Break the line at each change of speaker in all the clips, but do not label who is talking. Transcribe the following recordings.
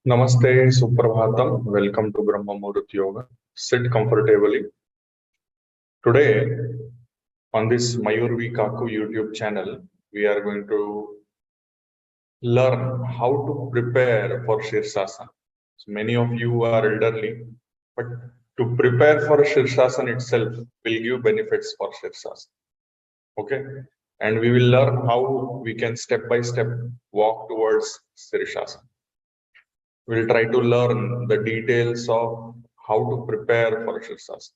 Namaste, Suprabhatam. Welcome to Brahma Muhurta Yoga. Sit comfortably. Today, on this mayurvkaku YouTube channel, we are going to learn how to prepare for Sirsasana. So many of you are elderly, but to prepare for Sirsasana itself will give benefits for Sirsasana. Okay? And we will learn how we can step by step walk towards Sirsasana. We'll try to learn the details of how to prepare for Sirsasana.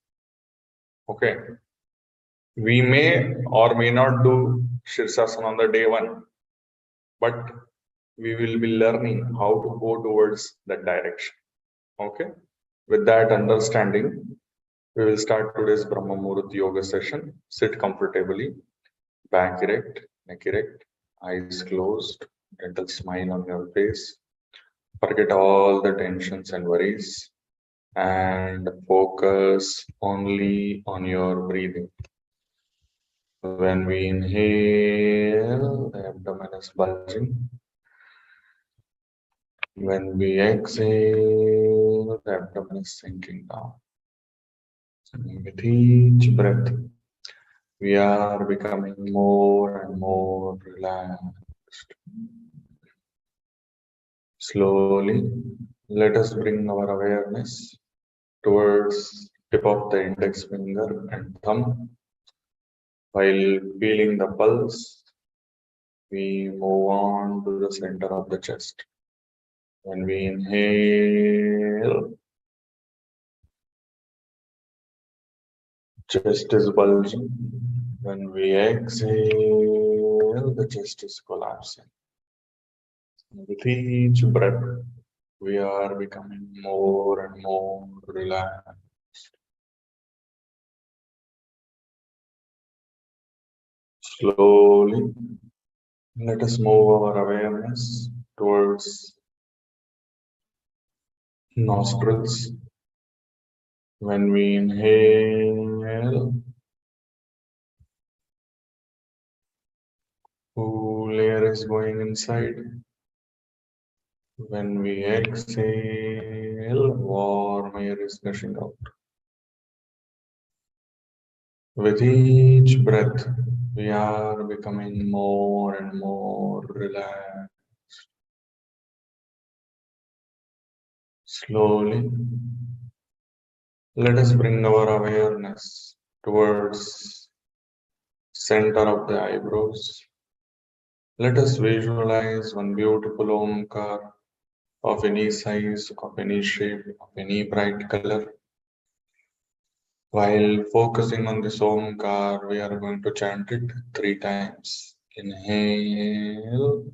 Okay. We may or may not do Sirsasana on the day one, but we will be learning how to go towards that direction. Okay. With that understanding, we will start today's Brahma Muhurta yoga session. Sit comfortably, back erect, neck erect, eyes closed, gentle smile on your face. Forget all the tensions and worries and focus only on your breathing. When we inhale, the abdomen is bulging. When we exhale, the abdomen is sinking down. With each breath, we are becoming more and more relaxed. Slowly, let us bring our awareness towards tip of the index finger and thumb. While feeling the pulse, we move on to the center of the chest. When we inhale, chest is bulging. When we exhale, the chest is collapsing. With each breath, we are becoming more and more relaxed. Slowly, let us move our awareness towards nostrils. When we inhale, cool air is going inside. When we exhale, warm air is gushing out. With each breath, we are becoming more and more relaxed. Slowly, let us bring our awareness towards center of the eyebrows. Let us visualize one beautiful Omkar of any size, of any shape, of any bright color. While focusing on this Omkar, we are going to chant it 3 times. Inhale.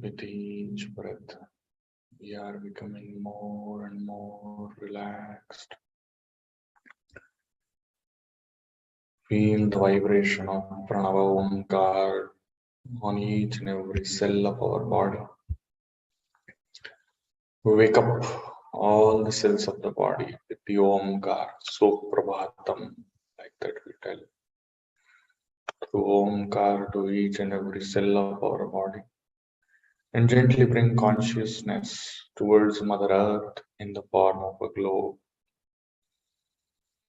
With each breath, we are becoming more and more relaxed. Feel the vibration of Pranava Omkar on each and every cell of our body. Wake up all the cells of the body with the Omkar, Suprabhatam, like that we tell. through Omkar to each and every cell of our body, and gently bring consciousness towards Mother Earth in the form of a globe.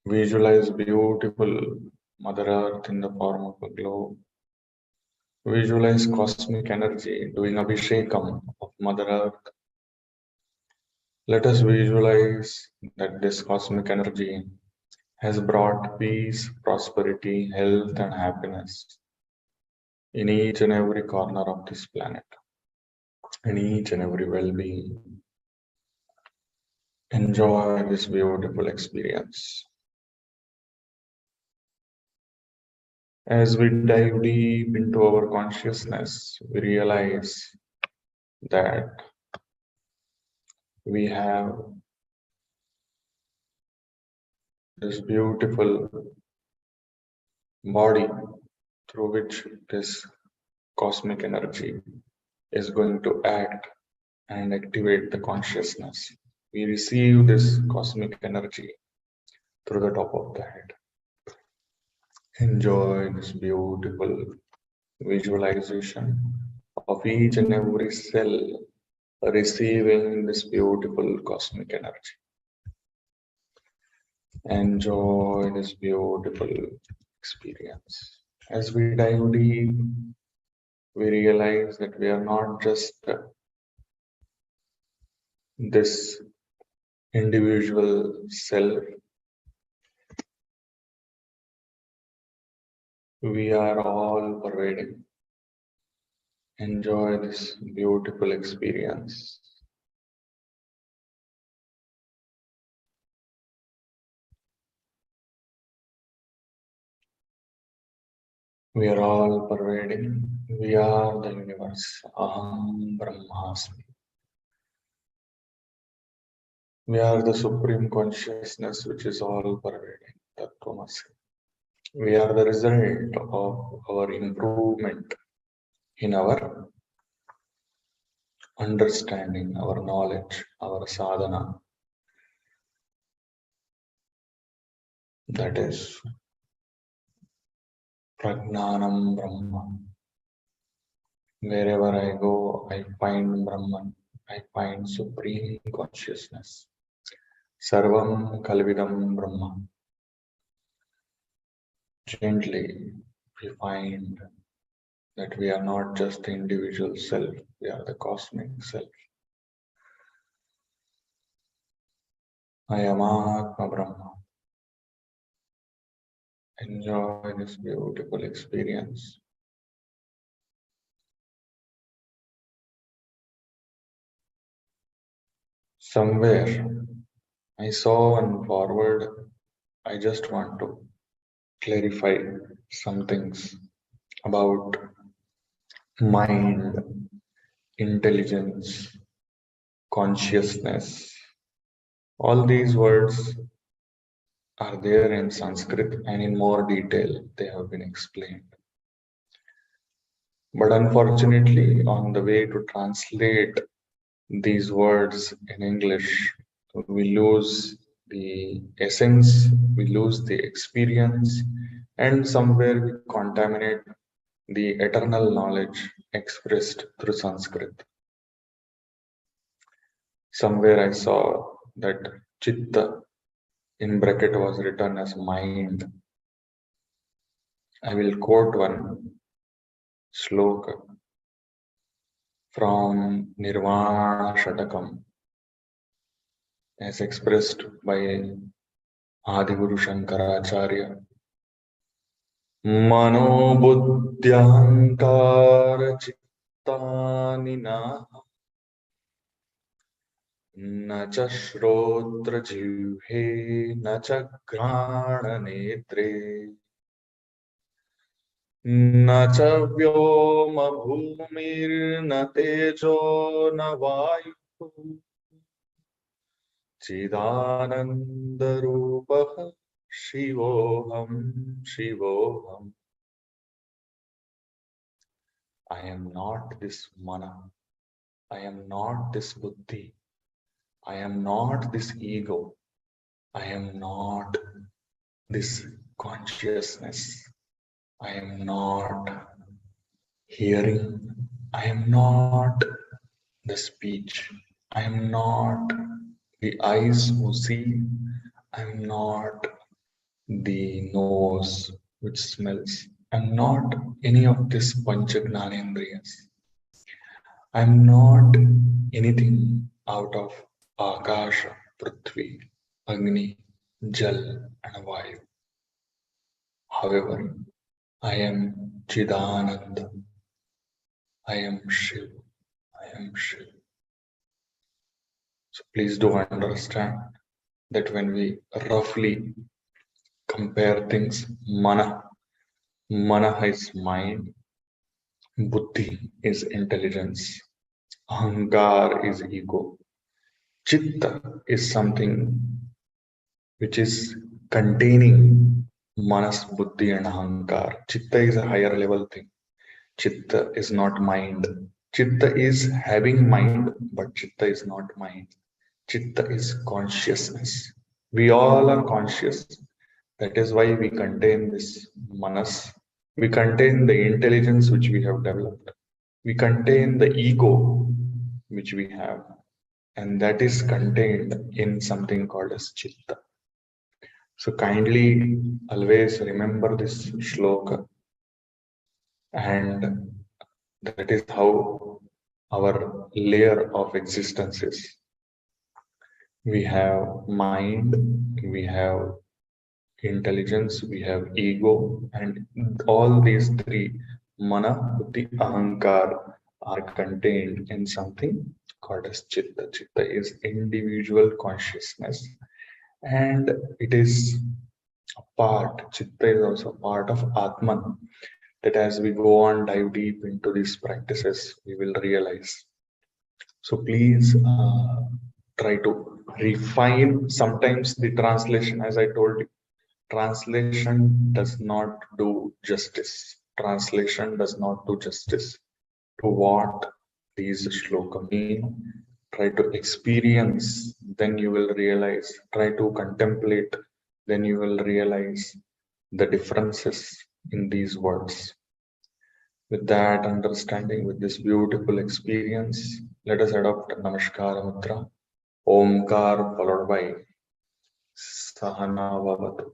Visualize beautiful Mother Earth in the form of a globe. Visualize cosmic energy doing Abhishekam of Mother Earth. Let us visualize that this cosmic energy has brought peace, prosperity, health, and happiness in each and every corner of this planet, in each and every well being. Enjoy this beautiful experience. As we dive deep into our consciousness, we realize that we have this beautiful body through which this cosmic energy is going to act and activate the consciousness. We receive this cosmic energy through the top of the head. Enjoy this beautiful visualization of each and every cell receiving this beautiful cosmic energy. Enjoy this beautiful experience. As we dive deep, we realize that we are not just this individual self. We are all pervading. Enjoy this beautiful experience. We are all pervading. We are the universe. Aham Brahmasmi. We are the supreme consciousness which is all pervading. Tattvamasi. We are the result of our improvement in our understanding, our knowledge, our sadhana. That is Prajnanam Brahma. Wherever I go, I find Brahman. I find supreme consciousness. Sarvam Kalvidam Brahma. Gently, we find that we are not just the individual self, we are the cosmic self. I am Atma Brahma. Enjoy this beautiful experience. Somewhere I saw and forward, I just want to clarify some things about mind, intelligence, consciousness. All these words are there in Sanskrit and in more detail they have been explained. But unfortunately, on the way to translate these words in English, we lose the essence, we lose the experience, and somewhere we contaminate the eternal knowledge expressed through Sanskrit. Somewhere I saw that chitta in bracket was written as mind. I will quote one sloka from Nirvana Shatakam as expressed by Adiguru Shankaracharya. Mano buddhyankara chittani na na cha shrotra jivhe na cha grana netre na cha vyoma bhumir na tejo na vayu Chidananda Rupah Shivoham Shivoham. I am not this mana. I am not this buddhi. I am not this ego. I am not this consciousness. I am not hearing. I am not the speech. I am not the eyes who see. I am not the nose which smells. I am not any of these Pancha Gnanendriyas. I am not anything out of Akasha, Prithvi, Agni, Jal, and Vayu. However, I am Chidananda. I am Shiv. I am Shiv. So please do understand that when we roughly compare things, mana is mind, buddhi is intelligence, ahankar is ego, chitta is something which is containing manas, buddhi, and ahankar. Chitta is a higher level thing. Chitta is not mind. Chitta is having mind, but chitta is not mind. Chitta is consciousness. We all are conscious. That is why we contain this manas. We contain the intelligence which we have developed. We contain the ego which we have. And that is contained in something called as chitta. So kindly always remember this shloka, and that is how our layer of existence is. We have mind, we have intelligence, we have ego, and all these three, mana, buddhi, ahankar, are contained in something called as chitta. Chitta is individual consciousness, and it is a part, chitta is also part of Atman, that as we go on, dive deep into these practices, we will realize. So please try to refine. Sometimes the translation, as I told you, translation does not do justice. Translation does not do justice to what these shloka mean. Try to experience, then you will realize. Try to contemplate, then you will realize the differences in these words. With that understanding, with this beautiful experience, let us adopt Namaskara Mudra. Omkar followed by Sahana Vavatu.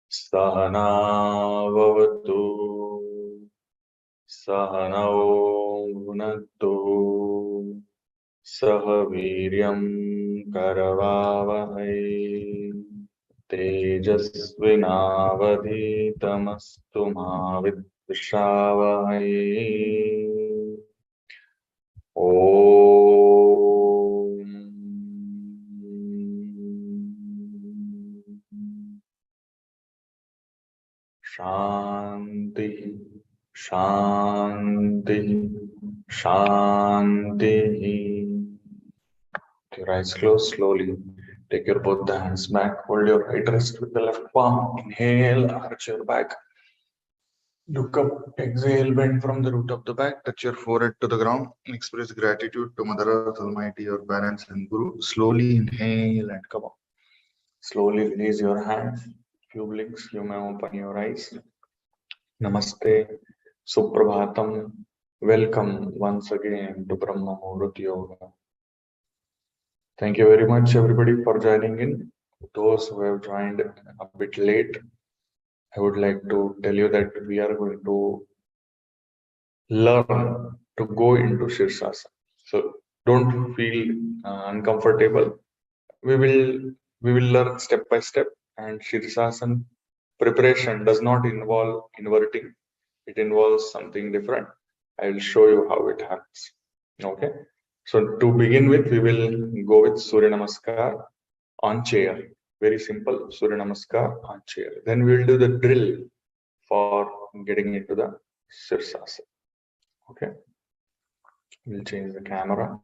Sahana Vavatu. Sahanao Bhunaktu. Sah Viryam Karavavahai. Tejasvinavadhitamastu ma vidvishavahai. Om Shanti, Shanti, Shanti. Your eyes closed slowly. Take your both the hands back. Hold your right wrist with the left palm. Inhale, arch your back. Look up, exhale, bend from the root of the back, touch your forehead to the ground, express gratitude to Mother Earth, Almighty, your parents and Guru. Slowly inhale and come up. Slowly release your hands. Few blinks, you may open your eyes. Namaste, Suprabhatam. Welcome once again to Brahma Muhurta Yoga. Thank you very much, everybody, for joining in. Those who have joined a bit late, I would like to tell you that we are going to learn to go into Sirsasana. So don't feel uncomfortable. We will learn step by step, and Sirsasana preparation does not involve inverting. It involves something different. I will show you how it happens. Okay. So to begin with, we will go with Surya Namaskar on chair. Very simple, Surya Namaskar on chair. Then we will do the drill for getting into the Sirsasana. Okay. We'll change the camera.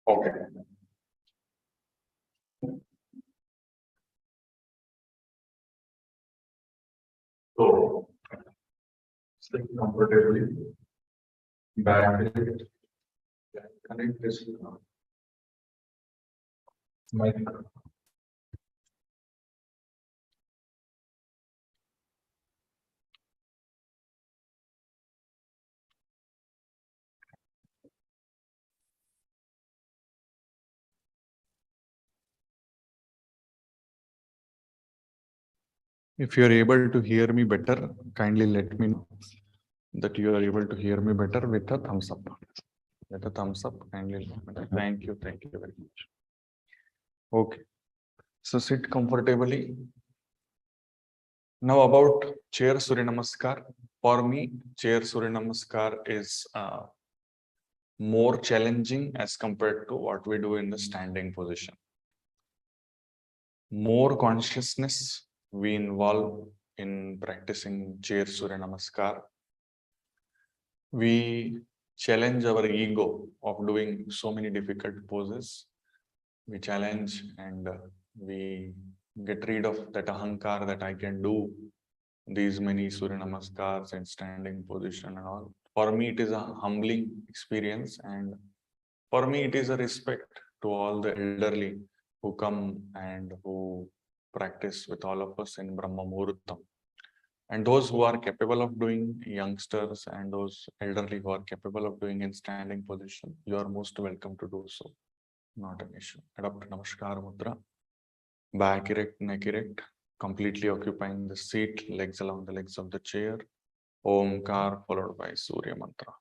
Okay. So, sit comfortably, back it, connect this mic.
If you are able to hear me better, kindly let me know that you are able to hear me better with a thumbs up. With a thumbs up, kindly let me know. Thank you very much. Okay, so sit comfortably. Now about chair Surya Namaskar. For me, chair Surya Namaskar is more challenging as compared to what we do in the standing position. More consciousness we involve in practicing chair Surya Namaskar. We challenge our ego of doing so many difficult poses. We challenge and we get rid of that ahankar that I can do these many Surya Namaskars in standing position and all. For me, it is a humbling experience, and for me, it is a respect to all the elderly who come and who practice with all of us in Brahma Muhurta. And those who are capable of doing, youngsters and those elderly who are capable of doing in standing position, you are most welcome to do so. Not an issue. Adopt Namaskar Mudra. Back erect, neck erect, completely occupying the seat, legs along the legs of the chair. Omkar followed by Surya Mantra.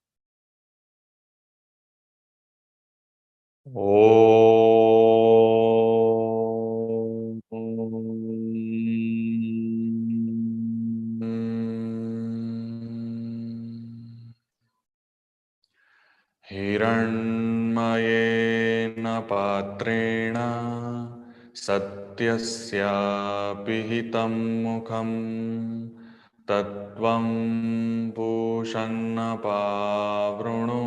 हिरण्मयेन पात्रेण सत्यस्यापिहितं मुखं तत्त्वं पूषन्न पावृणु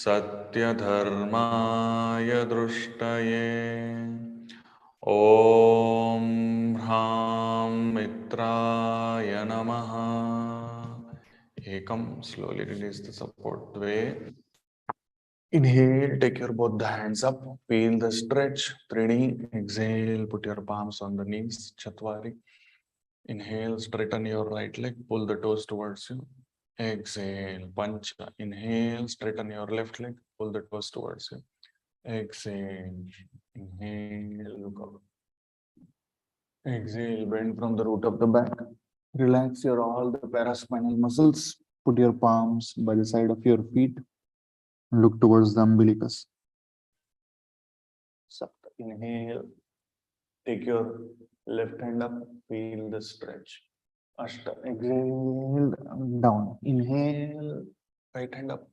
सत्यधर्माय दृष्टये ॐ ह्रां मित्राय नमः. Ekam, slowly release the support. Dve. Inhale, take your both the hands up, feel the stretch. Trini, exhale, put your palms on the knees. Chatwari. Inhale, straighten your right leg, pull the toes towards you. Exhale, Pancha. Inhale, straighten your left leg, pull the toes towards you. Exhale, inhale, look up. Exhale, bend from the root of the back. Relax your all the paraspinal muscles. Put your palms by the side of your feet. Look towards the umbilicus. Sapta. Inhale. Take your left hand up. Feel the stretch. Ashta. Exhale. Down. Inhale. Right hand up.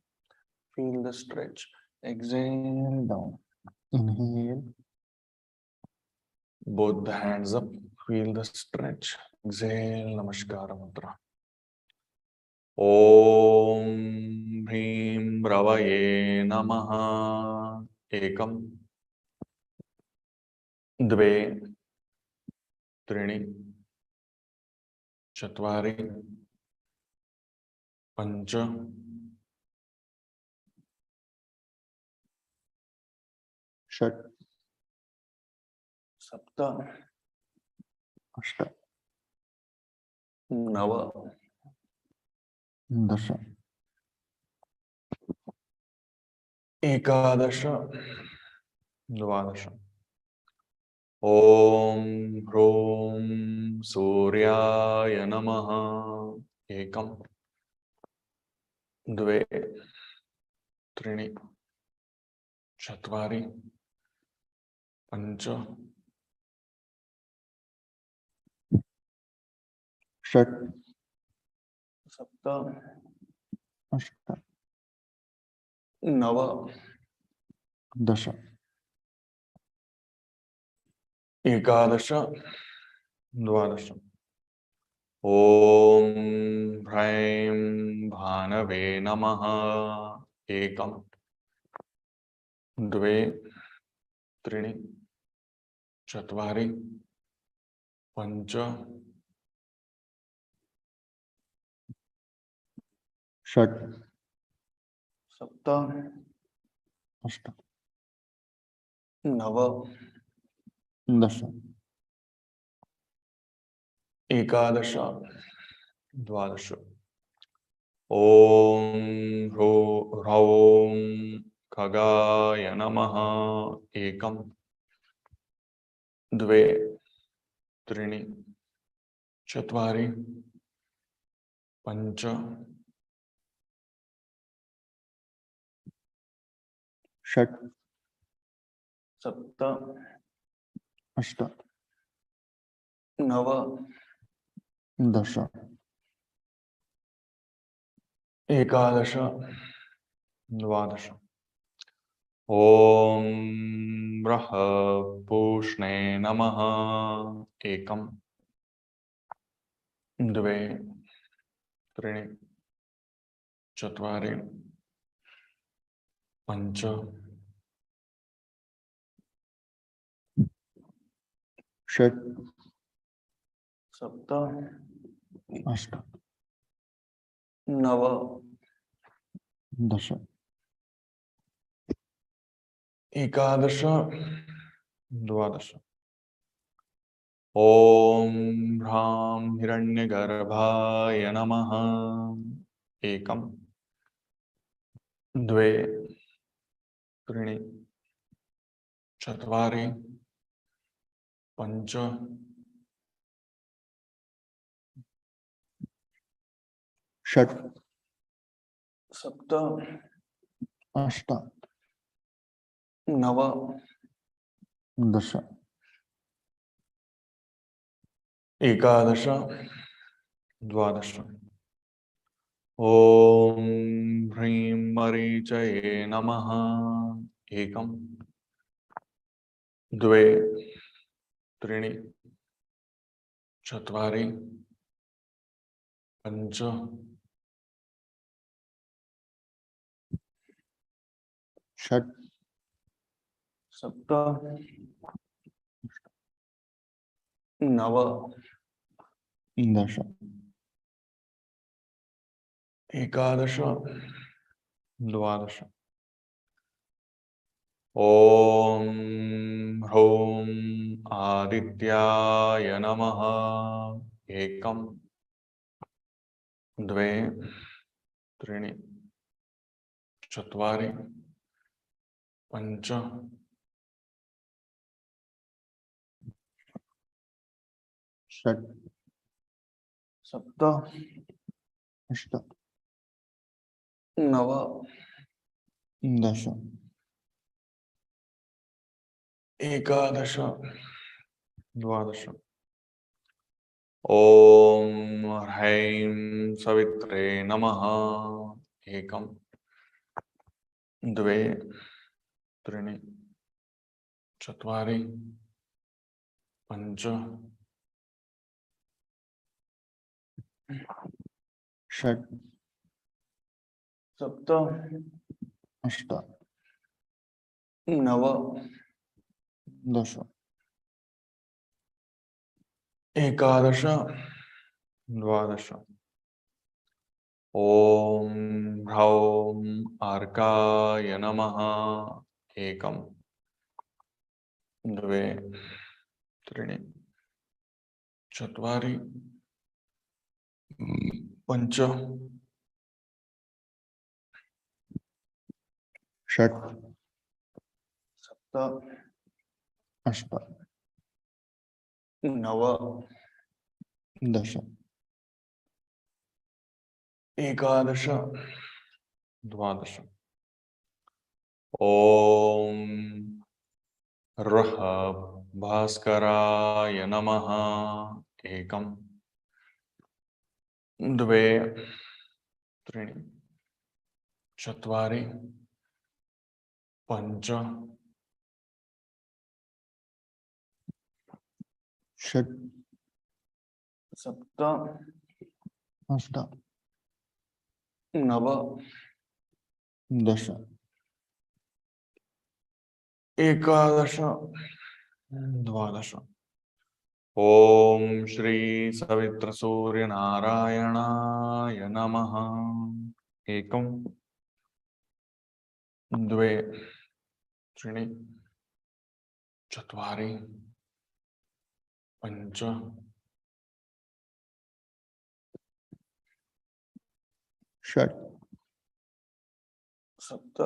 Feel the stretch. Exhale. Down. Inhale. Both the hands up. Feel the stretch. Exhale. Namaskara Mudra. Om Hrim Ravaye Namaha. Ekam. Dve. Trini. Chatvari. Pancha. Shat. Sapta. Ashta. Nava. Dasha. Ekadasha. Dvadasha. Om Hrom Suryaya Namaha. Ekam. Dve. Trini. Chatvari. Pancha. Shat. Sapta. Ashta. Nava. Dasha. Ekadasha. Dvadasha. Om Hraim Bhanave Namaha. Ekam. द्वे त्रीणि चत्वारि पञ्च
षट्
सप्त
अष्ट
नव
दश
एकादश द्वादश ॐ ह्रौं खगाय नमः एकं द्वे त्रीणि चत्वारि पञ्च
षट्
सप्त
अष्ट
नव
दश
एकादश द्वादश ॐ बृहत्पूष्णे नमः एकं द्वे त्रीणि चत्वारि पञ्च
षट्
सप्त
अष्ट
नव
दश
एकादश द्वादश ॐ ह्रां हिरण्यगर्भाय नमः एकं द्वे त्रीणि चत्वारि पञ्च
षट्
सप्त
अष्ट
नव
दश
एकादश द्वादश ॐ ह्रीं मरीचये नमः एकं द्वे त्रीणि चत्वारि पञ्च
षट्
सप्त नव
दश
एकादश द्वादश ॐ ह्रौं आदित्याय नमः एकं द्वे त्रीणि चत्वारि पञ्च
षट्
सप्त
अष्ट
नव
दश
एकादश द्वादश ॐ ह्रैं सवित्रे नमः एकं द्वे त्रीणि चत्वारि पञ्च
षट्
सप्त
अष्ट
नव
दश
एकादश द्वादश ॐ ह्रौं अर्काय नमः एकं द्वे त्रीणि चत्वारि पञ्च
षट्
सप्त
अष्ट
नव
दश
एकादश द्वादश ॐ रः भास्कराय नमः एकं द्वे त्रीणि चत्वारि पञ्च
षट्
सप्त
अष्ट
नव
दश
एकादश द्वादश ओम श्री सवित्र सूर्य नारायणाय नमः एकम द्वे त्रीणि चत्वारि पंच
षट्
सप्त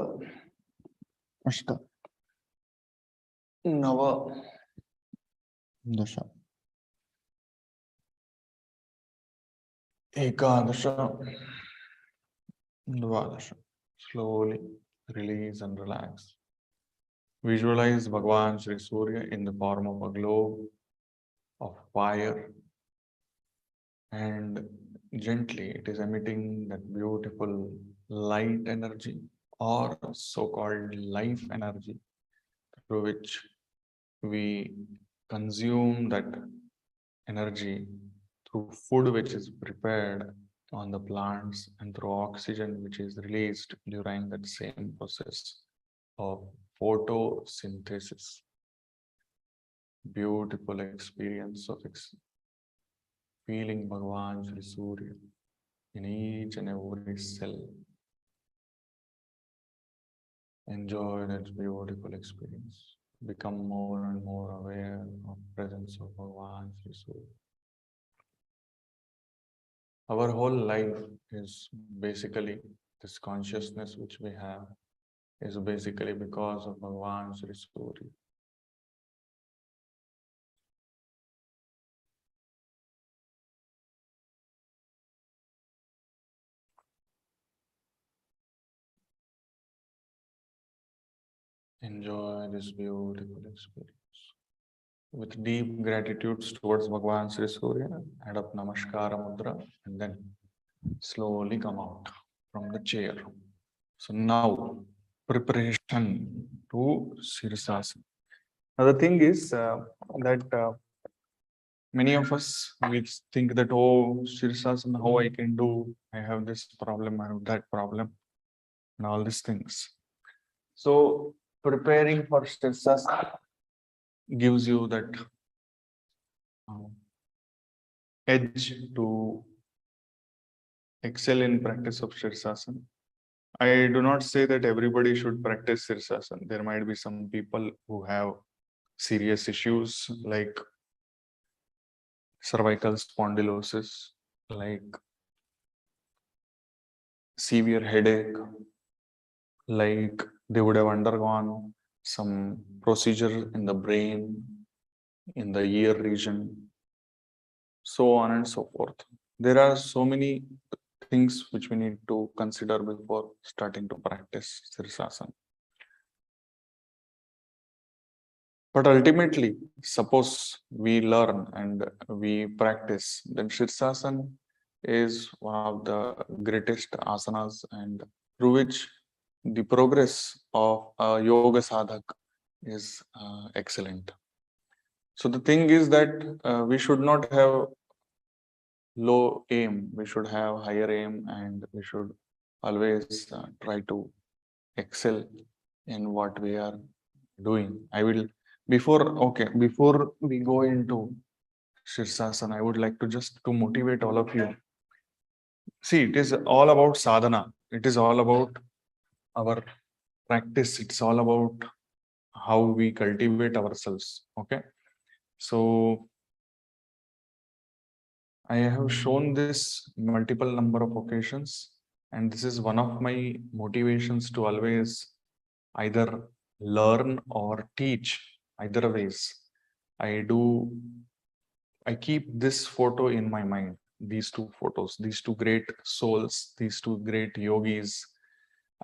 अष्ट
नव
दश
एकादश द्वादश slowly release and relax. Visualize Bhagwan Shri Surya in the form of a globe of fire, and gently it is emitting that beautiful light energy or so-called life energy through which we consume that energy through food which is prepared on the plants and through oxygen which is released during that same process of photosynthesis. Beautiful experience of feeling Bhagwan Shri Surya in each and every cell. Enjoy that beautiful experience. Become more and more aware of presence of Bhagwan Shri Surya. Our whole life is basically this consciousness which we have is basically because of Bhagwan Shri Surya. Enjoy this beautiful experience. With deep gratitude towards Bhagwan Shri Surya, add up Namaskara Mudra and then slowly come out from the chair. So now, preparation to Sirsasana. Now the thing is that many of us we think that, oh, Sirsasana, how I can do? I have this problem, I have that problem, and all these things. So preparing for Sirsasana gives you that edge to excel in practice of Sirsasana. I do not say that everybody should practice Sirsasana. There might be some people who have serious issues like cervical spondylosis, like severe headache, like they would have undergone some procedure in the brain, in the ear region, so on and so forth. There are so many things which we need to consider before starting to practice Sirsasana. But ultimately, suppose we learn and we practice, then Sirsasana is one of the greatest asanas and through which the progress of a yoga sadhak is excellent. So the thing is that we should not have low aim, we should have higher aim, and we should always try to excel in what we are doing. I will before we go into Sirsasana, I would like to just to motivate all of you. See, it is all about sadhana. It is all about our practice. It's all about how we cultivate ourselves. Okay. So I have shown this multiple number of occasions, and this is one of my motivations to always either learn or teach. Either ways, I keep this photo in my mind, these two photos, these two great souls, these two great yogis.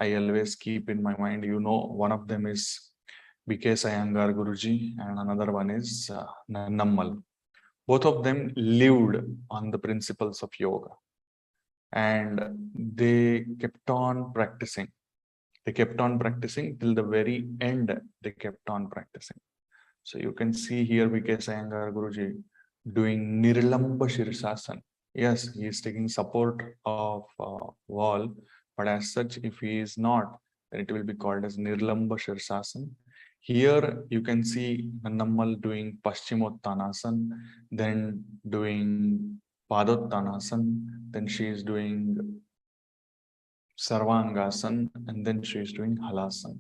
I always keep in my mind. You know, one of them is B.K. Sayangar Guruji, and another one is Nammal. Both of them lived on the principles of yoga, and they kept on practicing. They kept on practicing till the very end. They kept on practicing. So you can see here B.K. Sayangar Guruji doing Nirlamba Sirsasana. Yes, he is taking support of wall, but as such, if he is not, then it will be called as Nirlamba Sirsasana. Here you can see Nannammal doing Paschimottanasana, then doing Padottanasana, then she is doing Sarvangasana, and then she is doing Halasana.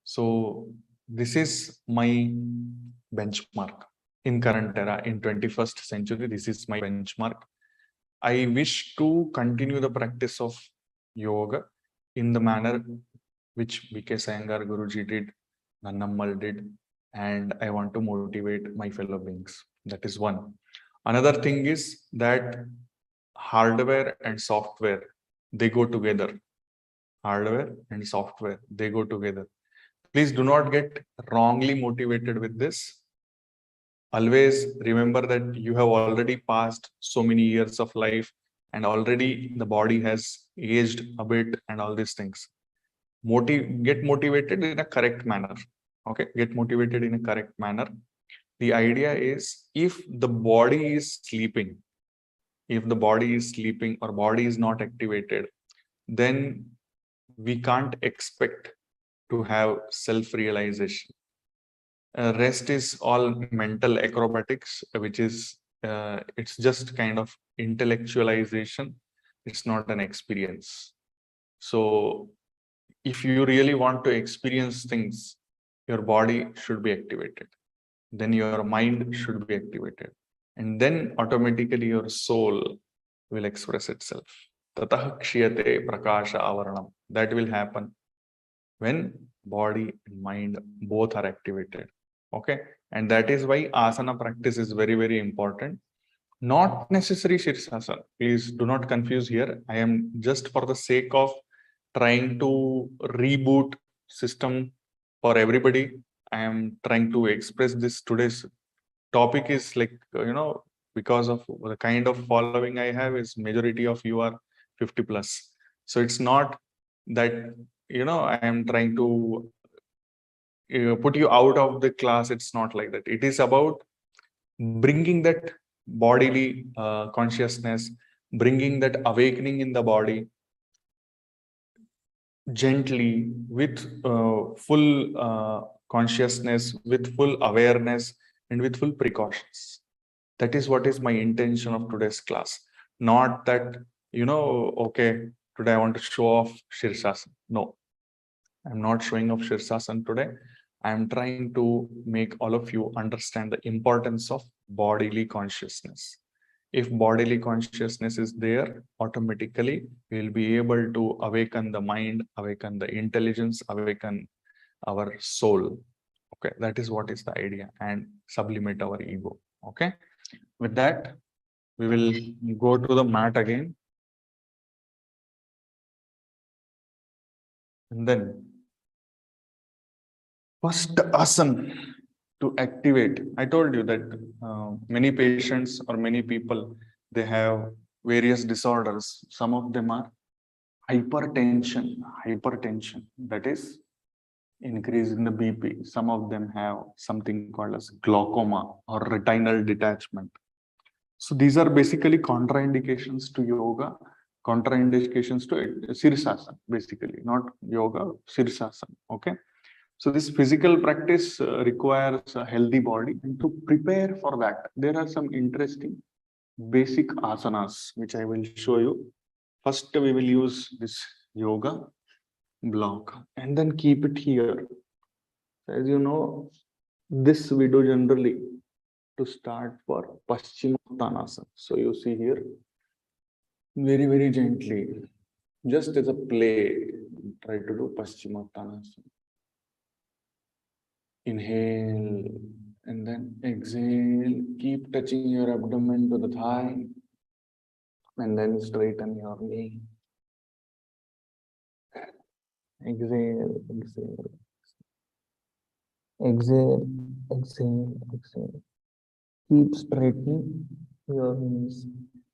So this is my benchmark in current era, in 21st century. This is my benchmark. I wish to continue the practice of yoga in the manner which B.K. Sayangar Guruji did, Nannammal did, and I want to motivate my fellow beings. That is one. Another thing is that hardware and software, they go together. Hardware and software, they go together. Please do not get wrongly motivated with this. Always remember that you have already passed so many years of life and already the body has aged a bit and all these things. Get motivated in a correct manner. Okay, get motivated in a correct manner. The idea is if the body is sleeping, or body is not activated, then we can't expect to have self-realization. Rest is all mental acrobatics, which is it's just kind of intellectualization. It's not an experience. So if you really want to experience things, your body should be activated. Then your mind should be activated. And then automatically your soul will express itself. Tatah kshiyate prakasha avaranam. That will happen when body and mind both are activated. Okay. And that is why asana practice is very, very important. Not necessary Sirsasana. Please do not confuse here. I am just for the sake of trying to reboot system for everybody. I am trying to express this. Today's topic is like, because of the kind of following I have is majority of you are 50 plus. So it's not that, I am trying to put you out of the class. It's not like that. It is about bringing that bodily consciousness, bringing that awakening in the body gently with full consciousness, with full awareness, and with full precautions. That is what is my intention of today's class. Not that, okay, today I want to show off Sirsasana. No, I'm not showing off Sirsasana today. I'm trying to make all of you understand the importance of bodily consciousness. If bodily consciousness is there, automatically we'll be able to awaken the mind, awaken the intelligence, awaken our soul. Okay, that is what is the idea, and sublimate our ego. Okay, with that, we will go to the mat again. And then first asana to activate. I told you that many patients or many people, they have various disorders. Some of them are hypertension, that is increase in the BP. Some of them have something called as glaucoma or retinal detachment. So these are basically contraindications to yoga, contraindications to Sirsasana, basically, not yoga, Sirsasana. Okay. So this physical practice requires a healthy body, and to prepare for that, there are some interesting basic asanas, which I will show you. First, we will use this yoga block and then keep it here. As you know, this we do generally to start for Paschimottanasana. So you see here, very, very gently, just as a play, try to do Paschimottanasana. Inhale and then exhale. Keep touching your abdomen to the thigh and then straighten your knee. Exhale, exhale. Exhale, exhale, exhale. Keep straightening your knees.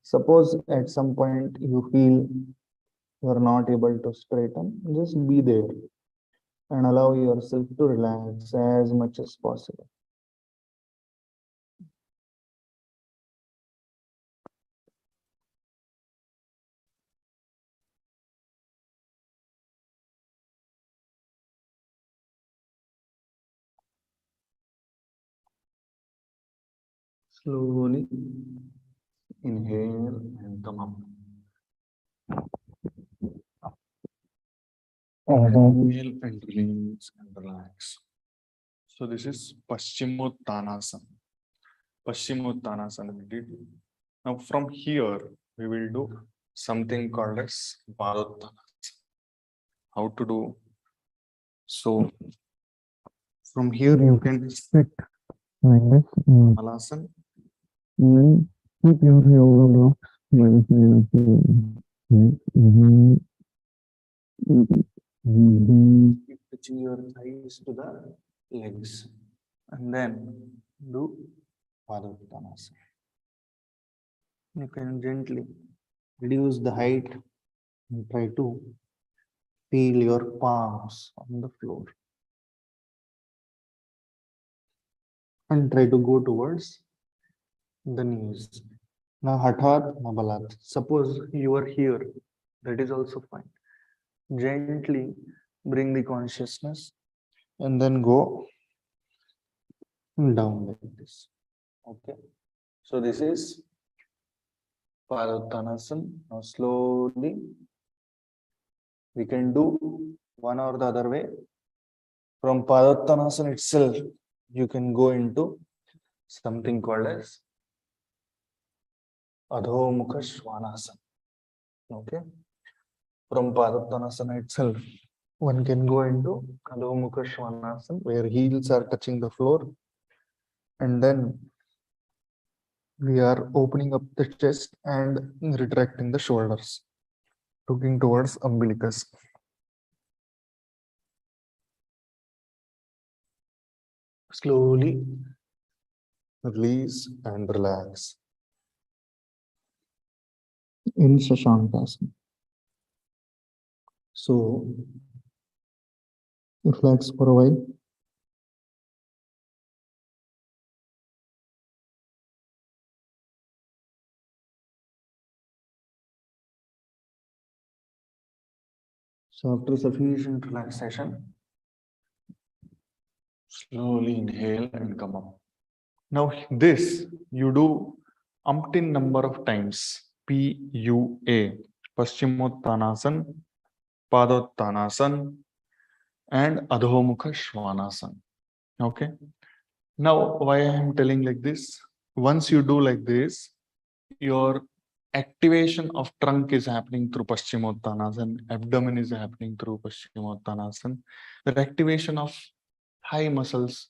Suppose at some point you feel you are not able to straighten, just be there and allow yourself to relax as much as possible. Slowly inhale and come up. Inhale and release and relax. So this is Paschimottanasana. Paschimottanasana we did. Now from here we will do something called as Padottanasana. How to do? So from here you can sit
Like this.
Malasana.
And keep your yoga blocks by the side of your legs.
Keep touching your thighs to the legs. And then do Padottanasana. You can gently reduce the height and try to feel your palms on the floor. And try to go towards the knees. Now Hathat Mabalat. Suppose you are here, that is also fine. Gently bring the consciousness and then go down like this. Okay. So this is Padottanasana. Now slowly we can do one or the other way. From Padottanasana itself, you can go into something called as Adho Mukha Svanasana. Okay. From Padottanasana itself, one can go into Adho Mukha Svanasana, where heels are touching the floor, and then we are opening up the chest and retracting the shoulders, looking towards umbilicus. Slowly release and relax.
In Shashankasana.
So
Relax for a while.
after sufficient relaxation, slowly inhale and come up. Now this you do umpteen number of times. PUA, Paschimottanasana, Padottanasana, and Adho Mukha Svanasana. Okay. Now why I am telling like this? Once you do like this, your activation of trunk is happening through Paschimottanasana, abdomen is happening through Paschimottanasana. The activation of thigh muscles,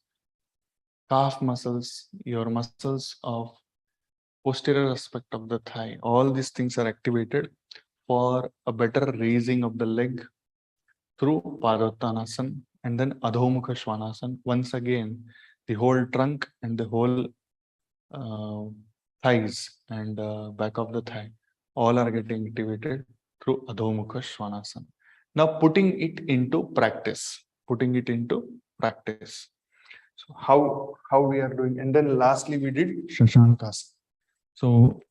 calf muscles, your muscles of posterior aspect of the thigh, all these things are activated for a better raising of the leg through Padottanasana and then Adho Mukha Svanasana. Once again, the whole trunk and the whole thighs and back of the thigh, all are getting activated through Adho Mukha Svanasana. Now putting it into practice. So how we are doing, and then lastly we did Shashankasana. So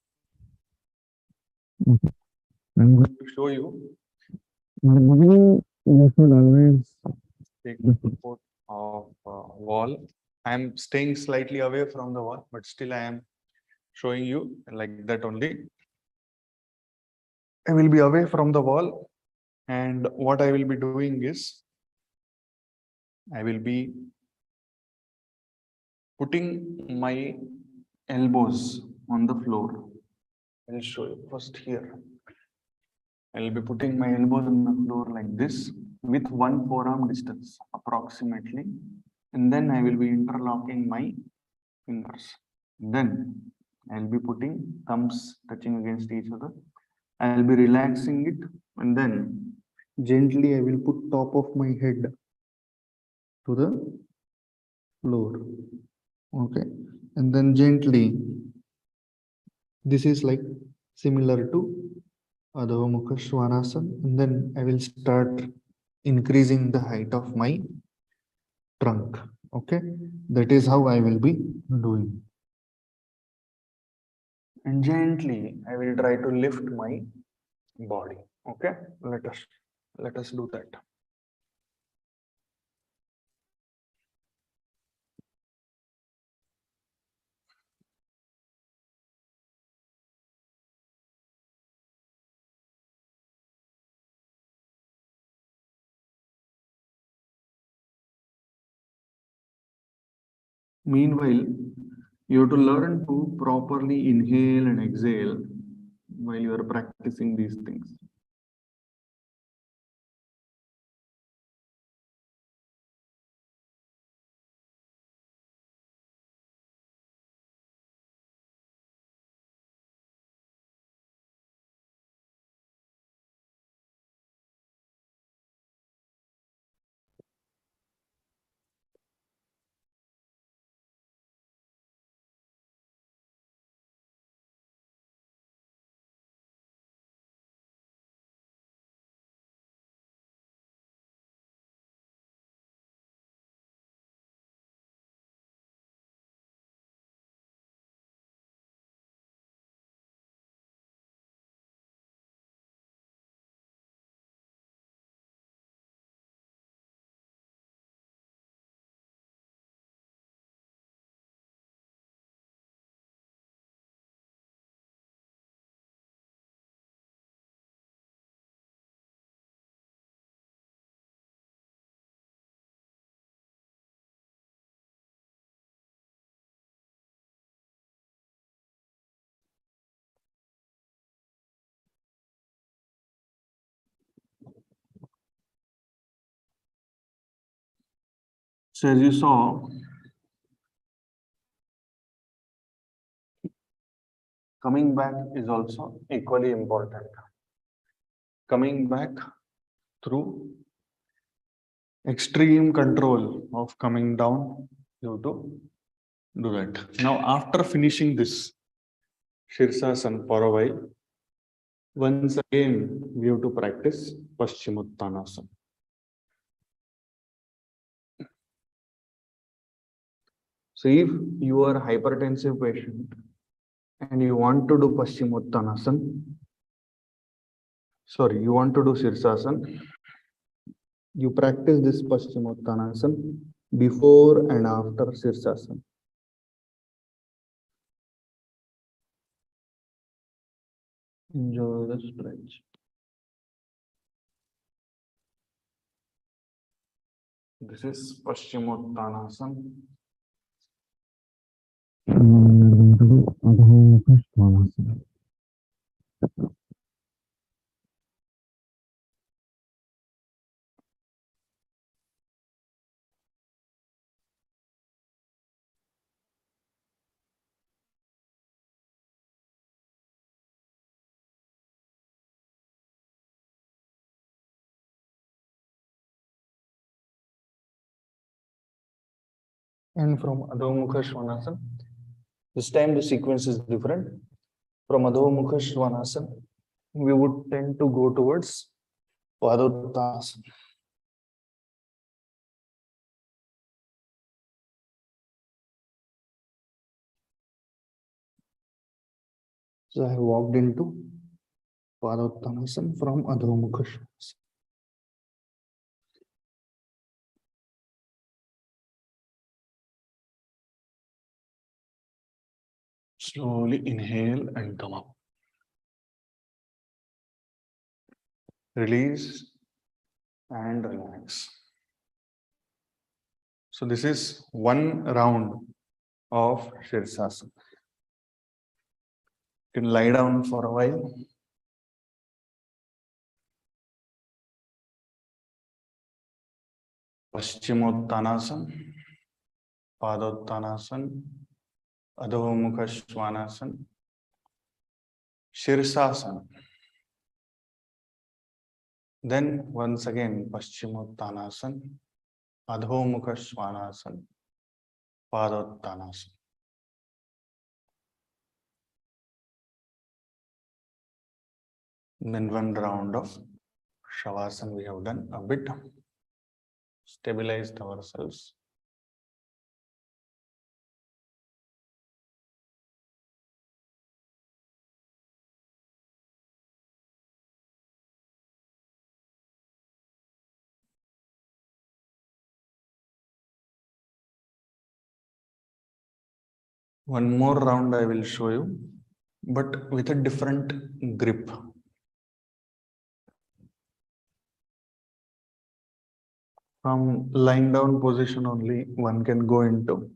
I'm going to show you.
You should always
Take the support of wall. I am staying slightly away from the wall, but still I am showing you like that only. I will be away from the wall, and what I will be doing is I will be putting my elbows on the floor. I'll show you first here. I'll be putting my elbows on the floor like this with one forearm distance approximately, and then I will be interlocking my fingers. Then I'll be putting thumbs touching against each other. I'll be relaxing it, and then gently I will put top of my head to the floor. Okay, and then gently, this is like similar to Adho Mukha Svanasana, and then I will start increasing the height of my trunk. Okay, that is how I will be doing. And gently I will try to lift my body. Okay, let us do that. Meanwhile, you have to learn to properly inhale and exhale while you are practicing these things. So as you saw, coming back is also equally important. Coming back through extreme control of coming down, you have to do that. Now, after finishing this Sirsasana for a while, once again we have to practice Paschimottanasana. So if you are a hypertensive patient and you want to do Paschimottanasana, you want to do Sirsasana, you practice this Paschimottanasana before and after Sirsasana. Enjoy the stretch. This is Paschimottanasana. And from Adho Mukha Svanasana, this time the sequence is different. From Adho Mukha Svanasana, we would tend to go towards Padottanasana. So I have walked into Padottanasana from Adho Mukha Svanasana. Slowly inhale and come up. Release and relax. So this is one round of Sirsasana. You can lie down for a while. Paschimottanasana, Padottanasana, Adho Mukha Svanasana, Sirsasana. Then once again Paschimottanasana, Adho Mukha Svanasana, Padottanasana. Then one round of Shavasana we have done a bit. Stabilized ourselves. One more round I will show you, but with a different grip. From lying down position only, one can go into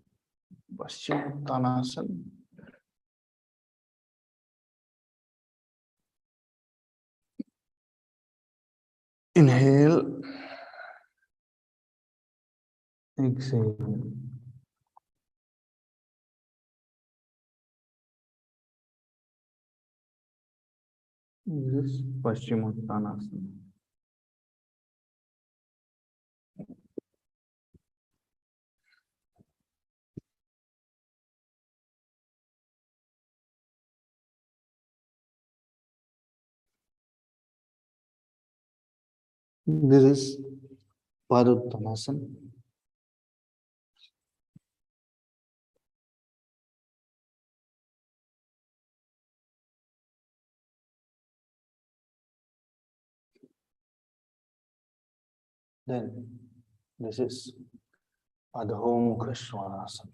Paschimottanasana. Inhale, exhale. This is Paschimottanasana. This is Paduttanasana. Then this is Adho Svanasana.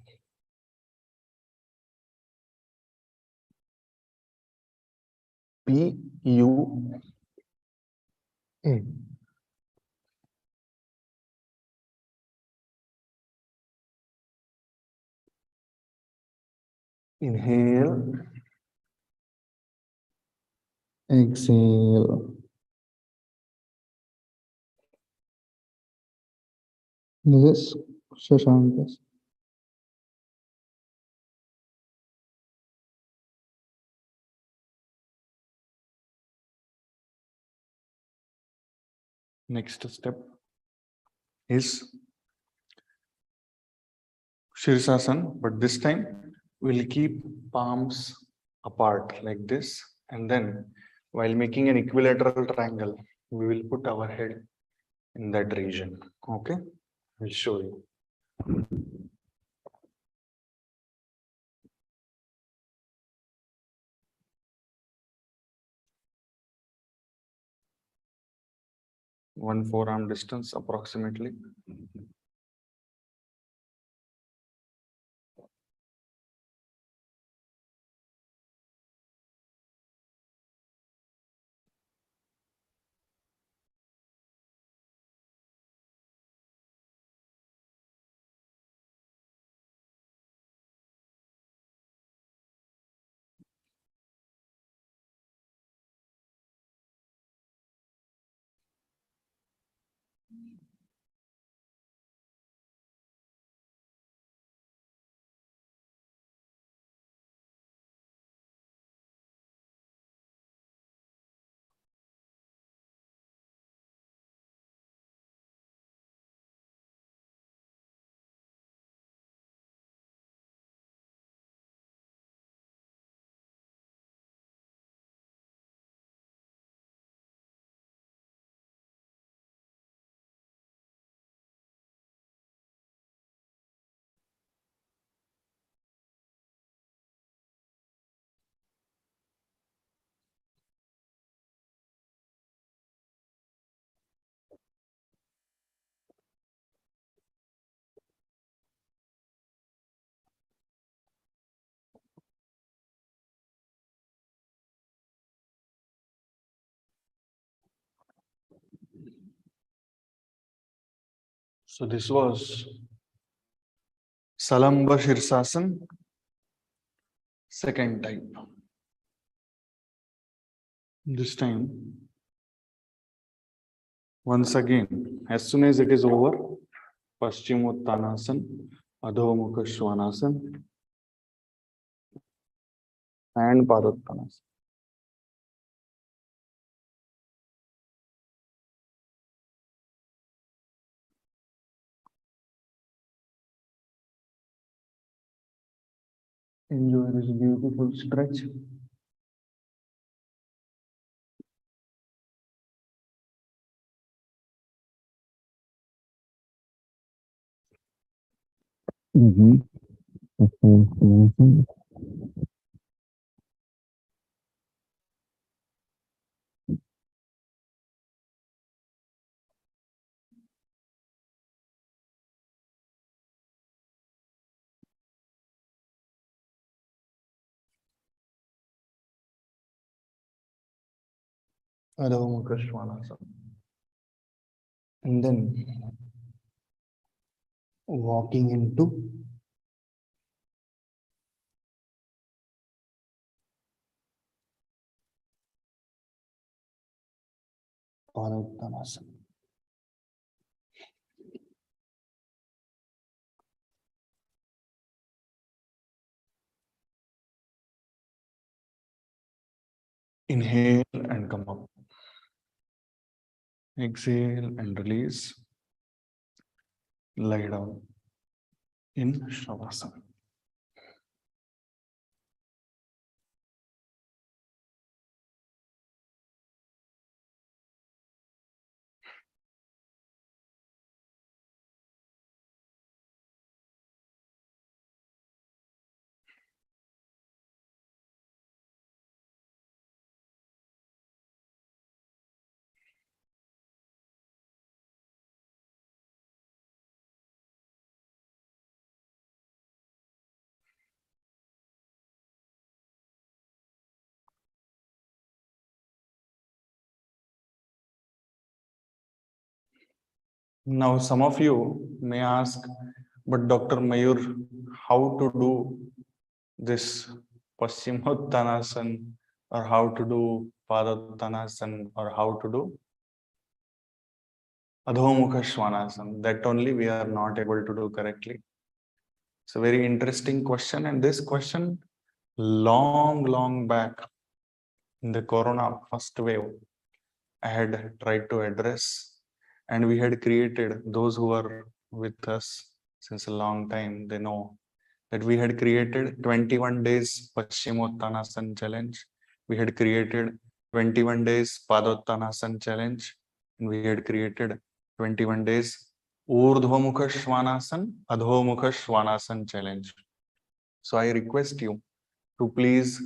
PUA. Inhale, exhale. This is Shashankas. Next step is Sirsasana, but this time we'll keep palms apart like this, and then while making an equilateral triangle, we will put our head in that region. Okay, I'll show you. One forearm distance approximately. So this was Salamba Sirsasana, second type. This time, once again, as soon as it is over, Paschimottanasana, Adho Svanasana, and Paduttanasana. Enjoy this beautiful stretch. Adho Svanasana. And then walking into Padottanasana. Inhale and come up. Exhale and release. Lie down in Shavasana. Now, some of you may ask, but Dr. Mayur, how to do this Paschimottanasana, or how to do Padottanasana, or how to do Adhomukha Svanasana? That only we are not able to do correctly. It's a very interesting question, and this question long back in the Corona first wave, I had tried to address, and we had created, those who are with us since a long time, they know that we had created 21 days Paschimottanasana challenge. We had created 21 days Padottanasana challenge, and we had created 21 days Urdhvamukha Svanasana, Adhomukha Svanasana challenge. So I request you to please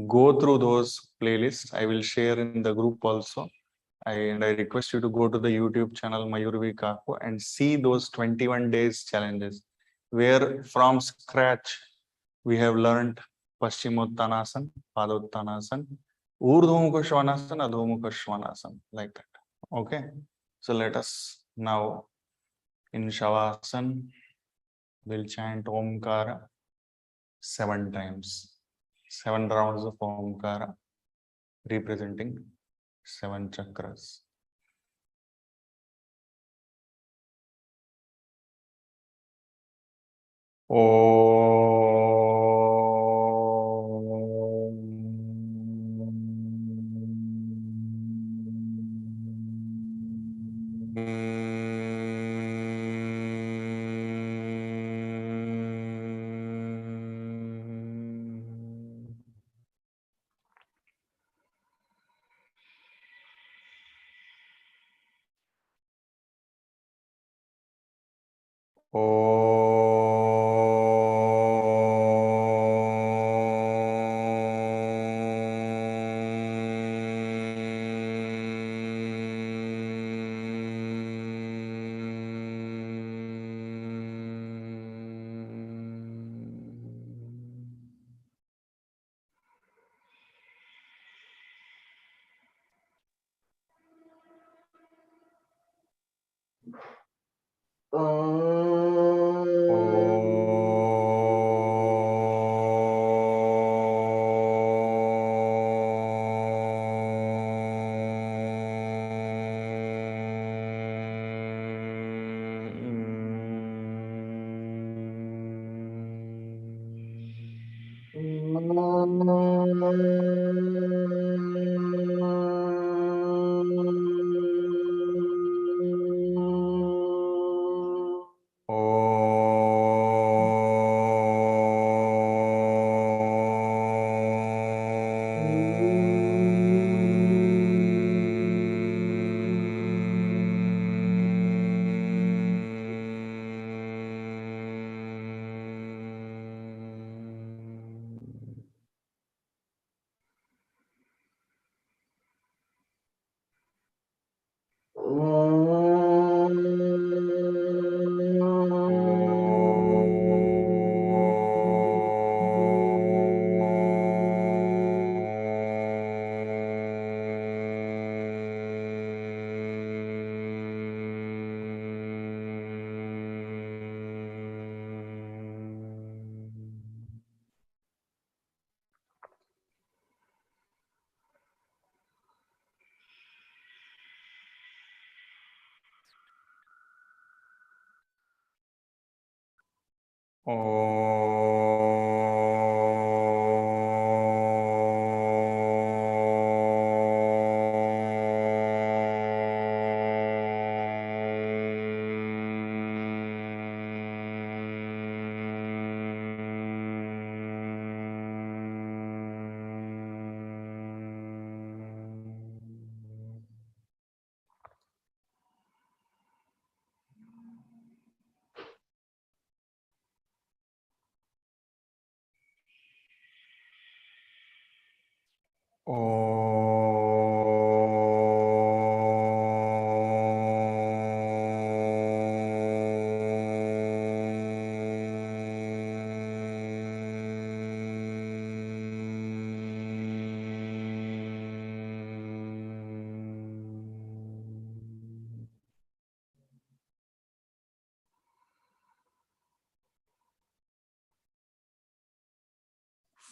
go through those playlists. I will share in the group also. I request you to go to the YouTube channel mayurvkaku and see those 21 days challenges, where from scratch we have learned Paschimottanasana, Padottanasana, Urdhvamukha Svanasana, Adhomukha Svanasana, like that. Okay. So let us now in Shavasana, we'll chant Omkara 7 times. 7 rounds of Omkara representing 7 chakras.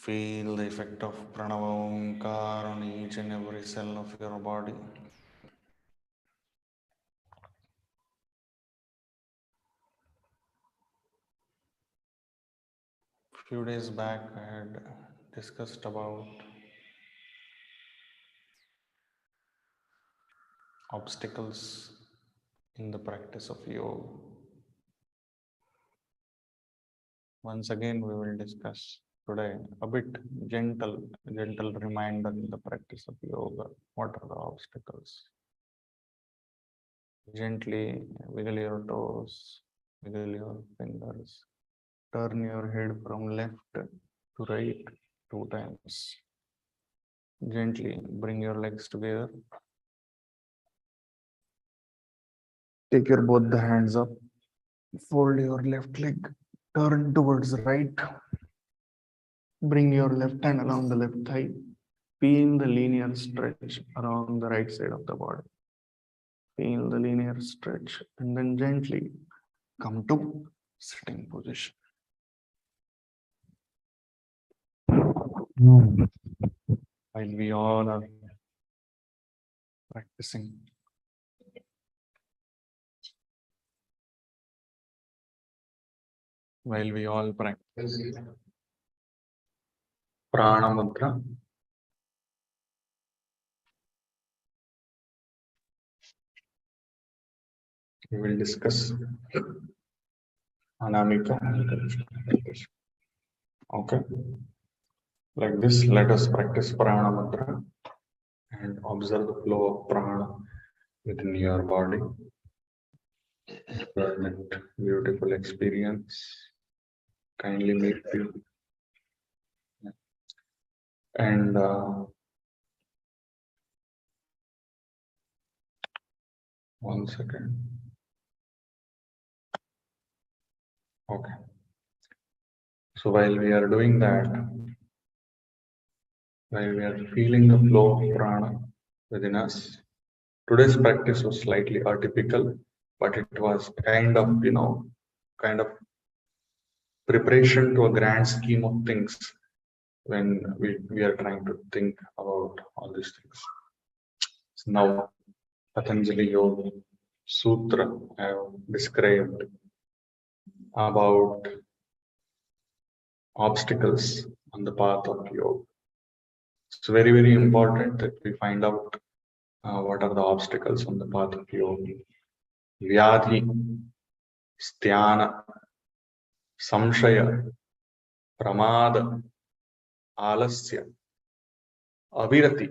Feel the effect of Pranava Omkar on each and every cell of your body. Few days back, I had discussed about obstacles in the practice of yoga. Once again, we will discuss today a bit gentle reminder in the practice of yoga. What are the obstacles? Gently wiggle your toes, wiggle your fingers. Turn your head from left to right 2 times. Gently bring your legs together. Take your both the hands up. Fold your left leg. Turn towards the right. Bring your left hand along the left thigh. Feel the linear stretch around the right side of the body. Feel the linear stretch and then gently come to sitting position. While we all are practicing,
Prana Mudra. We will discuss Anamika. Okay. Like this, let us practice Prana Mudra and observe the flow of prana within your body. That beautiful experience. Kindly make you. And one second. Okay. So while we are doing that, while we are feeling the flow of prana within us, today's practice was slightly atypical, but it was kind of, kind of preparation to a grand scheme of things when we are trying to think about all these things. So now, Patanjali Yoga Sutra I have described about obstacles on the path of yoga. It's very, very important that we find out what are the obstacles on the path of yoga. Vyadhi, Sthana, Samshaya, Pramada, Alasya, Avirati,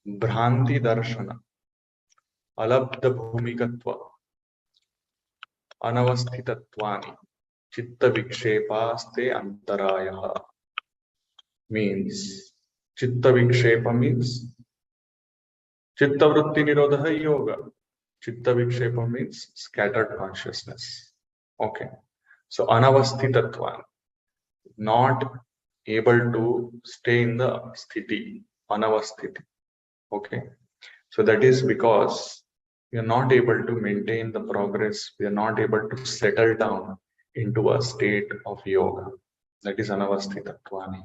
Bhranti Darshana, Alabdha Bhumikatva, Anavasthitattvani, Chitta Vikshepaste Antaraya. Means, Chitta Vikshepa means Chitta Vritti Nirodha Yoga. Chitta Vikshepa means scattered consciousness. Okay. So Anavasthitattvani, not able to stay in the sthiti, Anavasthiti. Okay. So that is because we are not able to maintain the progress. We are not able to settle down into a state of yoga. That is Anavasthitattvani.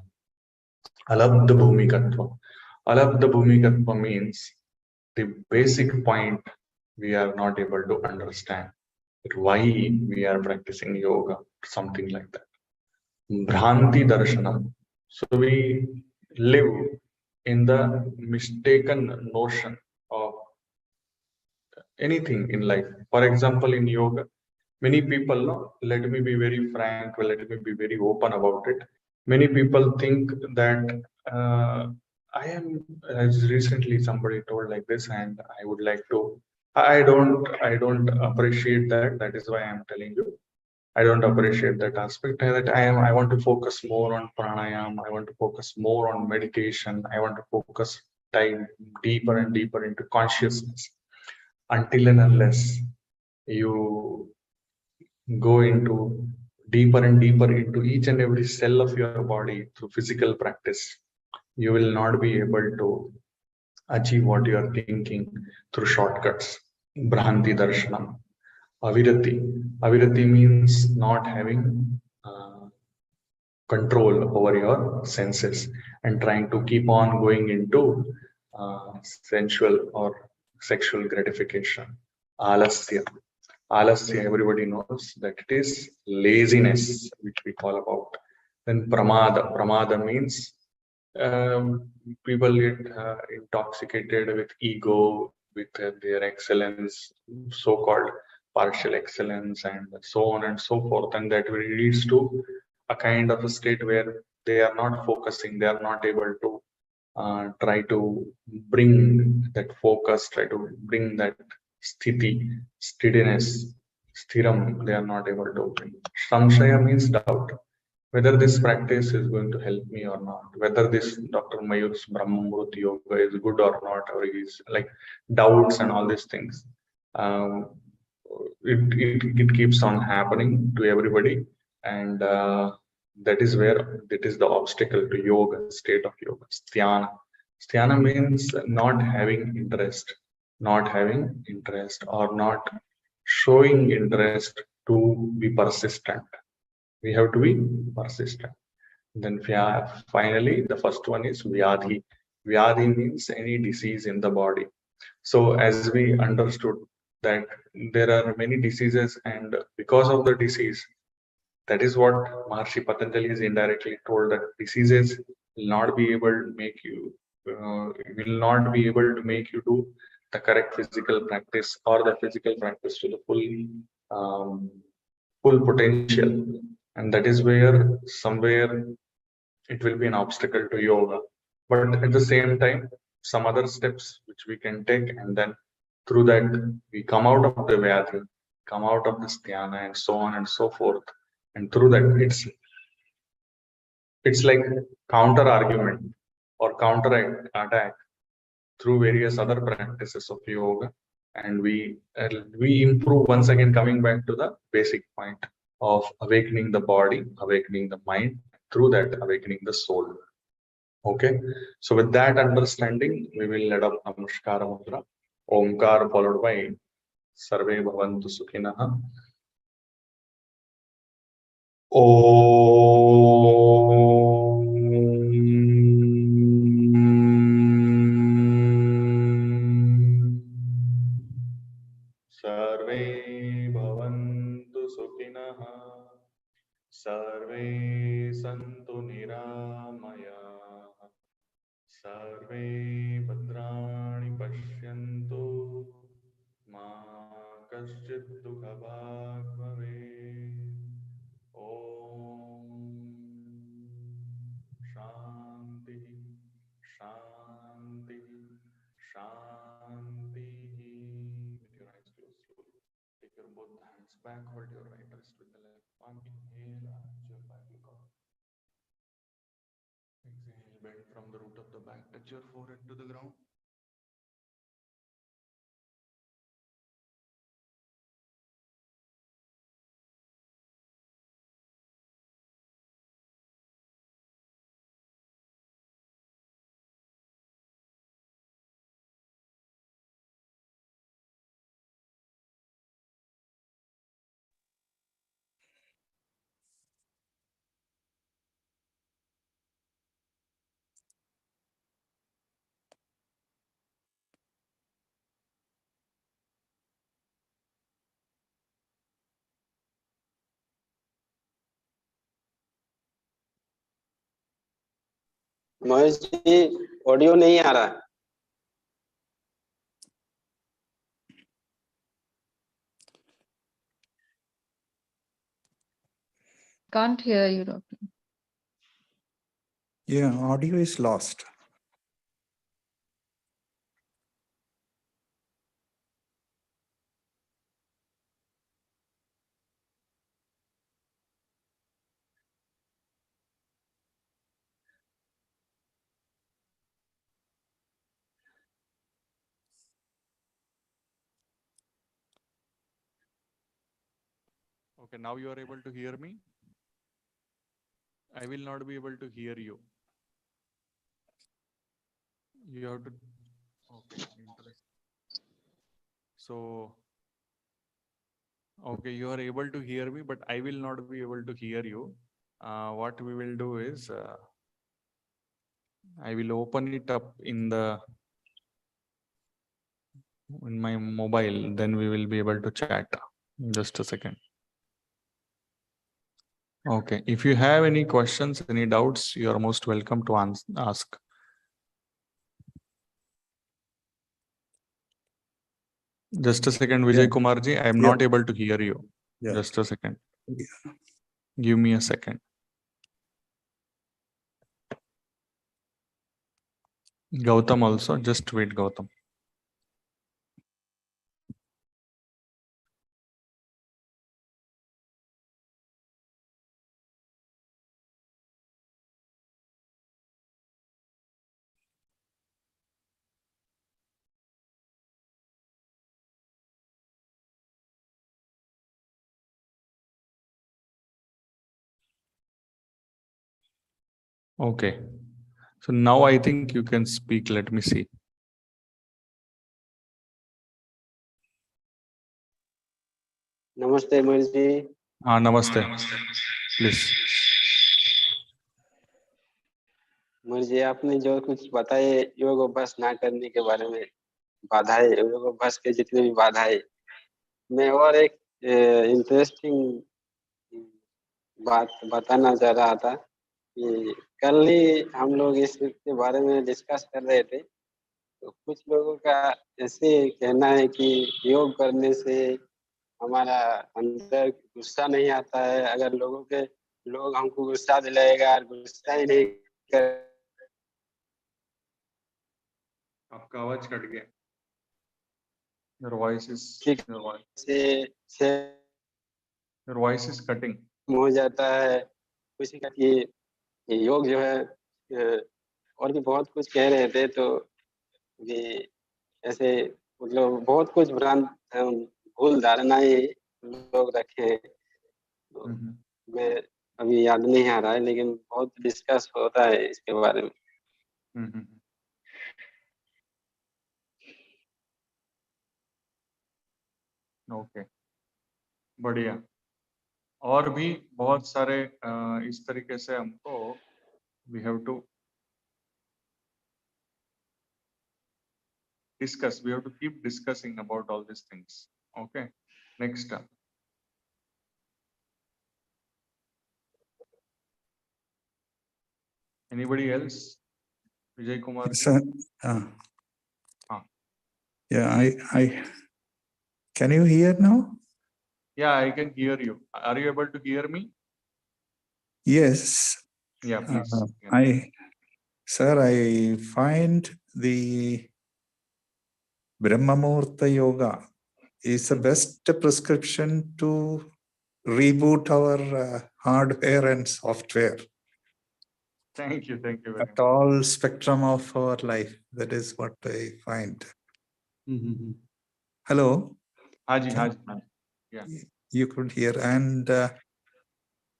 Alabdha Bhumikatva. Alabdha Bhumikatva means the basic point we are not able to understand. why we are practicing yoga, something like that. Bhranti darshanam. So we live in the mistaken notion of anything in life. For example, in yoga, many people, no, let me be very frank, let me be very open about it. Many people think that I am, as recently somebody told like this, and I would like to, I don't appreciate that. That is why I am telling you. I don't appreciate that aspect. That I want to focus more on pranayam. I want to focus more on meditation. I want to focus dive deeper and deeper into consciousness until and unless you go into deeper and deeper into each and every cell of your body through physical practice, you will not be able to achieve what you are thinking through shortcuts. Bhranti darshanam. Avirati. Avirati means not having control over your senses and trying to keep on going into sensual or sexual gratification. Alasya. Alasya, everybody knows that it is laziness, which we call about. Then pramada. Pramada means people get intoxicated with ego, with their excellence, so-called partial excellence, and so on and so forth, and that leads to a kind of a state where they are not focusing, they are not able to try to bring that focus, try to bring that sthiti, steadiness, sthiram, they are not able to bring. Samshaya means doubt, whether this practice is going to help me or not, whether this Dr. Mayur's Brahma Muhurta yoga is good or not, or is like doubts and all these things. Um, it keeps on happening to everybody, and that is where it is the obstacle to yoga, state of yoga. Sthana. Sthana means not having interest, or not showing interest to be persistent. We have to be persistent. Then finally, the first one is Vyadhi. Vyadhi means any disease in the body. So as we understood that there are many diseases, and because of the disease, that is what Maharshi Patanjali is indirectly told, that diseases will not be able to make you, will not be able to make you do the correct physical practice or the physical practice to the um, full potential, and that is where somewhere it will be an obstacle to yoga. But at the same time, some other steps which we can take, and then through that we come out of the vyadhi, come out of the dhyana, and so on and so forth. And through that, it's like counter argument or counter attack through various other practices of yoga, and we improve once again, coming back to the basic point of awakening the body, awakening the mind, through that awakening the soul. Okay, so with that understanding, we will let up Namaskara Mudra. Omkar followed by Sarve Bhavantu Sukhinah. Sarve Bhavantu Sukhinah. Sarve Santu Niramaya. Sarve Bhadrani Pashyantu. Ma Kaschit Dukhabhag Bhavet. Om Shanti Shanti Shanti. With your eyes closed slowly. Take your both hands back, hold your right wrist with the left palm. Inhale, arch your back, look up. Exhale, bend from the root of the back, touch your forehead to the ground.
Mahesh ji audio नहीं आ रहा।
Can't hear you, Doctor.
Yeah, audio is lost.
Okay, now you are able to hear me. I will not be able to hear you. You have to. Okay, interesting. So, okay, you are able to hear me, but I will not be able to hear you. What we will do is, I will open it up in my mobile. Then we will be able to chat. Just a second. Okay, if you have any questions, any doubts, you are most welcome to ask. Just a second, Vijay
Yeah.
Kumar ji, I am
Yeah.
not able to hear you.
Yeah.
Just a second.
Yeah.
Give me a second. Gautam also, just wait, Gautam. Okay. So now I think you can speak. Let me see.
नमस्ते Mahesh ji.
Namaste. Please.
Mahesh ji आपने जो कुछ बताए योग अभ्यास ना करने के बारे में, बाधाएं, योग अभ्यास के जितने भी बाधाएं, मैं और एक इंटरेस्टिंग बात बताना चाह रहा था कि कल ही हम लोग इसके बारे में डिस्कस कर रहे थे। तो कुछ लोगों का ऐसे कहना है कि योग करने से हमारा अंदर गुस्सा नहीं आता है। अगर लोग हमको गुस्सा दिलाएगा और गुस्सा ही नहीं कर
आपका आवाज कट गया. Your voice is
से
your voice is cutting.
हो जाता है। किसी का कि योग जो है और भी बहुत कुछ कह रहे थे। तो ये ऐसे मतलब बहुत कुछ भूल धारणाएं लोग रखे हैं। तो मैं अभी याद नहीं आ रहा है, लेकिन बहुत डिस्कस होता है इसके बारे में।
ओके, बढ़िया. और भी बहुत सारे इस तरीके से हमको we have to discuss. We have to keep discussing about all these things. Okay. Next. Anybody else? Vijay Kumar.
Sir, yeah, I can you hear now?
Yeah, I can hear you. Are you able to hear me?
Yes.
Yeah, please.
Sir, I find the Brahma Muhurta yoga is the best prescription to reboot our hardware and software.
Thank you very much.
At all spectrum of our life. That is what I find. Hello.
Haji. Yeah.
You could hear, and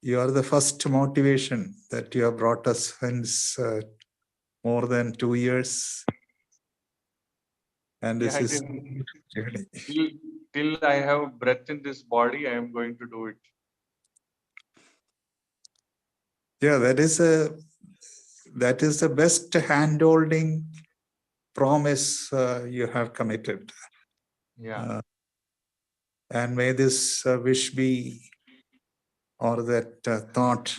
you are the first motivation that you have brought us since more than 2 years. And this is
till I have breath in this body, I am going to do it.
Yeah, that is the best hand-holding promise you have committed.
Yeah.
And may this wish be, or that thought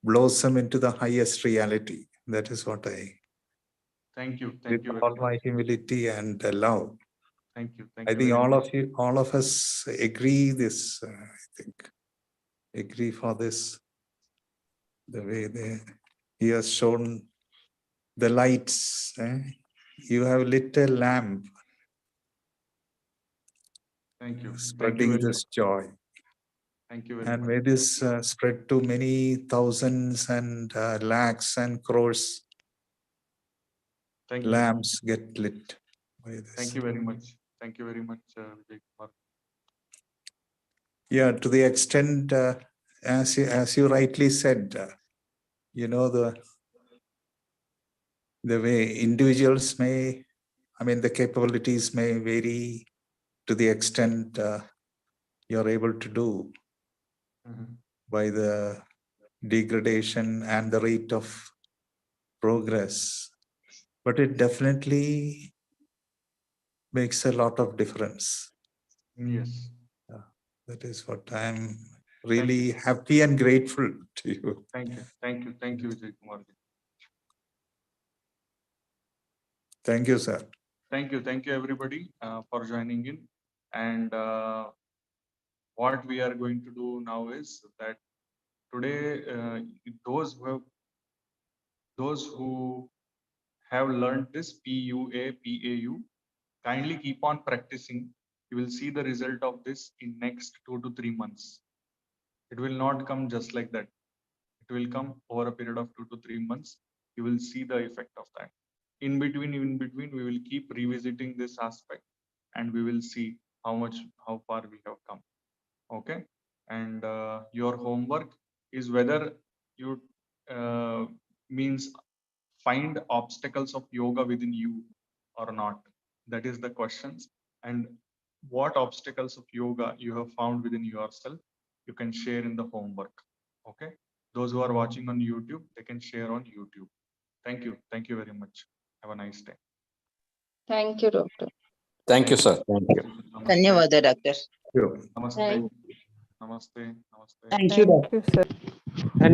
blossom into the highest reality. That is what I,
Thank you.
with
Thank you very
all
much.
my humility and love.
Thank you. Thank
I
you
think
very
all
much.
of you, all of us agree this, I think, agree for this, the way he has shown the lights. You have lit a lamp
Thank you. Thank you
spreading
very
this
much.
joy.
Thank you very
And
much.
may this spread to many thousands and lakhs and crores.
Thank you.
Lamps get lit by this.
Thank you very much. Thank you very much, Vijay Kumar.
Yeah, to the extent, as you rightly said, you know, the way individuals may, I mean, the capabilities may vary to the extent you're able to do by the degradation and the rate of progress. But it definitely makes a lot of difference.
Yes.
That is what I'm really happy and grateful to you.
Thank you. Thank you. Thank you, Vijay Kumar.
Thank you, sir.
Thank you. Thank you, everybody, for joining in. And what we are going to do now is that today, those who have learned this PUA, kindly keep on practicing. You will see the result of this in next 2 to 3 months. It will not come just like that. It will come over a period of 2 to 3 months. You will see the effect of that. In between, we will keep revisiting this aspect and we will see how far we have come. Okay. And your homework is whether you means find obstacles of yoga within you or not. That is the questions. And what obstacles of yoga you have found within yourself, you can share in the homework. Okay. Those who are watching on YouTube, they can share on YouTube. Thank you. Thank you very much. Have a nice day.
Thank you, doctor.
Thank you, sir. Thank you.
Namaste.
ಧನ್ಯವಾದ doctor.
Namaste.
Thank
Namaste. Namaste.
Thank you,
Thank you, sir.